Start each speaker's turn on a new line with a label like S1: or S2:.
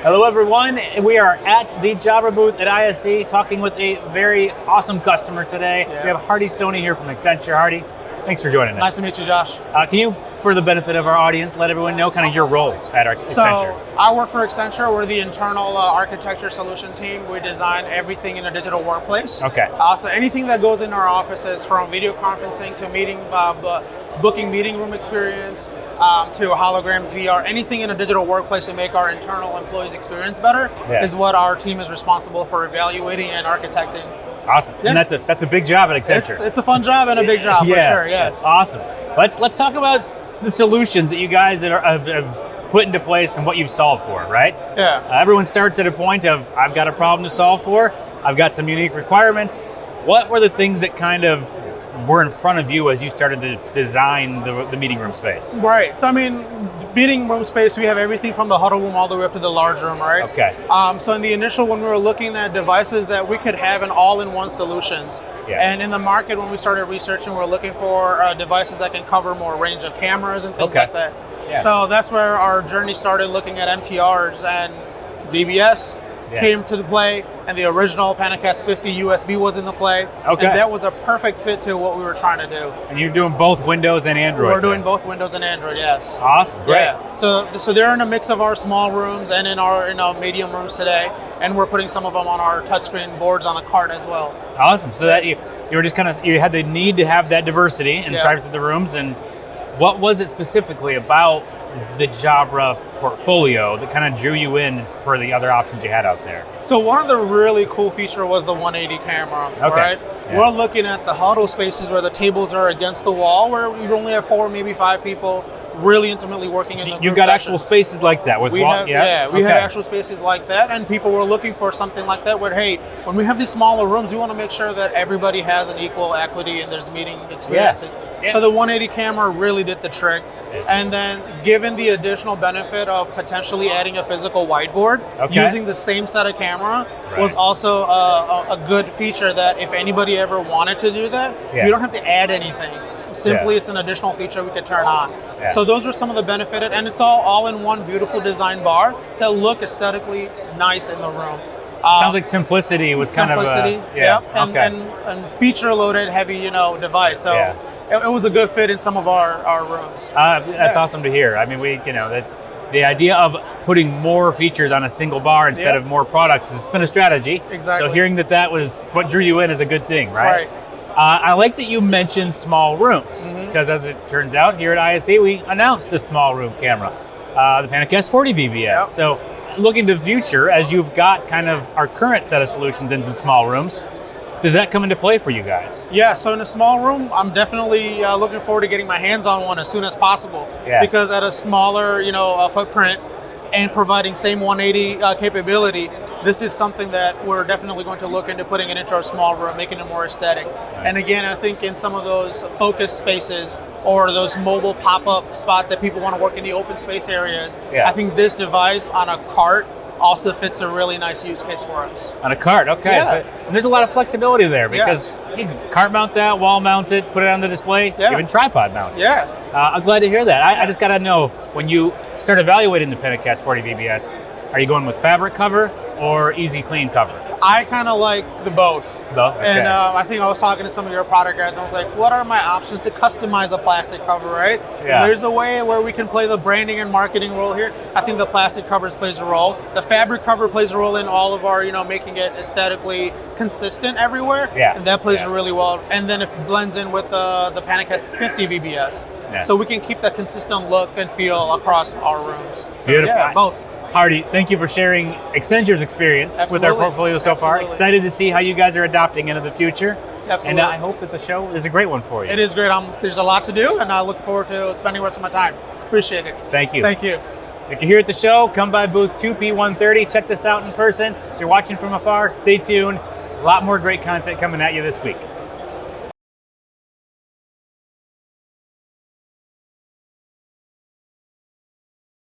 S1: Hello everyone, we are at the Jabra booth at ISE talking with a very awesome customer today. We have Hardi Soni here from Accenture. Hardi, thanks for joining us.
S2: Nice to meet you, Josh.
S1: Can you, for the benefit of our audience, let everyone know kind of your role at Accenture?
S2: So I work for Accenture. We're the internal architecture solution team. We design everything in a digital workplace.
S1: Okay.
S2: So anything that goes in our offices, from video conferencing to booking meeting room experience, to holograms, VR, anything in a digital workplace to make our internal employees' experience better is what our team is responsible for evaluating and architecting.
S1: Awesome. Yeah. And that's a big job at Accenture.
S2: It's a fun job and a big job for sure. Yes.
S1: Awesome. Let's talk about the solutions that you guys have put into place and what you've solved for, right?
S2: Yeah.
S1: Everyone starts at a point of, I've got a problem to solve for, I've got some unique requirements. What were the things that kind of were in front of you as you started to design the meeting room space?
S2: Right. So, I mean, meeting room space, we have everything from the huddle room all the way up to the large room, right?
S1: Okay.
S2: So in the initial, when we were looking at devices that we could have in all-in-one solutions, and in the market, when we started researching, we were looking for devices that can cover more range of cameras and things like that. Yeah. So that's where our journey started, looking at MTRs, and VBS came to the play, and the original PanaCast 50 USB was in the play. Okay. And that was a perfect fit to what we were trying to do.
S1: And you're doing both Windows and Android?
S2: We're doing both Windows and Android, yes.
S1: Awesome, great.
S2: Yeah. So they're in a mix of our small rooms and in our medium rooms today, and we're putting some of them on our touchscreen boards on the cart as well.
S1: Awesome. So that you were just you had the need to have that diversity and drive to the rooms. And what was it specifically about the Jabra portfolio that kind of drew you in for the other options you had out there?
S2: So one of the really cool features was the 180 camera, right? Yeah. We're looking at the huddle spaces where the tables are against the wall, where you only have 4, maybe 5 people really intimately working in the
S1: You've got actual spaces like that with
S2: we have actual spaces like that, and people were looking for something like that where, hey, when we have these smaller rooms, we want to make sure that everybody has an equal equity in their meeting experiences. So the 180 camera really did the trick. And then given the additional benefit of potentially adding a physical whiteboard, using the same set of camera was also a good feature that if anybody ever wanted to do that, you don't have to add anything. Simply, it's an additional feature we could turn on. So those were some of the benefit, and it's all in one beautiful design bar that look aesthetically nice in the room.
S1: Sounds like simplicity was kind of
S2: and feature loaded heavy device. So it was a good fit in some of our rooms.
S1: That's awesome to hear. I mean, the idea of putting more features on a single bar instead of more products has been a strategy.
S2: Exactly.
S1: So hearing that was what drew you in is a good thing, right? I like that you mentioned small rooms, because as it turns out, here at ISE, we announced a small room camera, the PanaCast 40 VBS. So looking to the future, as you've got kind of our current set of solutions in some small rooms, does that come into play for you guys? Yeah,
S2: so in a small room, I'm definitely looking forward to getting my hands on one as soon as possible, because at a smaller footprint and providing same 180 capability, this is something that we're definitely going to look into putting it into our small room, making it more aesthetic. Nice. And again, I think in some of those focus spaces or those mobile pop-up spots that people want to work in the open space areas, I think this device on a cart also fits a really nice use case for us.
S1: On a cart, okay. So, and there's a lot of flexibility there, because you can cart mount that, wall mount it, put it on the display, even tripod mount it. I'm glad to hear that. I just got to know, when you start evaluating the PanaCast 40 VBS, are you going with fabric cover or easy clean cover?
S2: I kind of like the both.
S1: Okay.
S2: And I think I was talking to some of your product guys, and I was like, what are my options to customize a plastic cover, right? Yeah. There's a way where we can play the branding and marketing role here. I think the plastic covers plays a role. The fabric cover plays a role in all of our, making it aesthetically consistent everywhere. And that plays really well. And then it blends in with the PanaCast 50 VBS. So we can keep that consistent look and feel across our rooms. So,
S1: beautiful.
S2: Both.
S1: Hardi, thank you for sharing Accenture's experience with our portfolio so far. Excited to see how you guys are adopting into the future. And I hope that the show is a great one for you.
S2: It is great. There's a lot to do, and I look forward to spending the rest of my time. Appreciate it.
S1: Thank you.
S2: Thank you.
S1: If you're here at the show, come by booth 2P130. Check this out in person. If you're watching from afar, stay tuned. A lot more great content coming at you this week.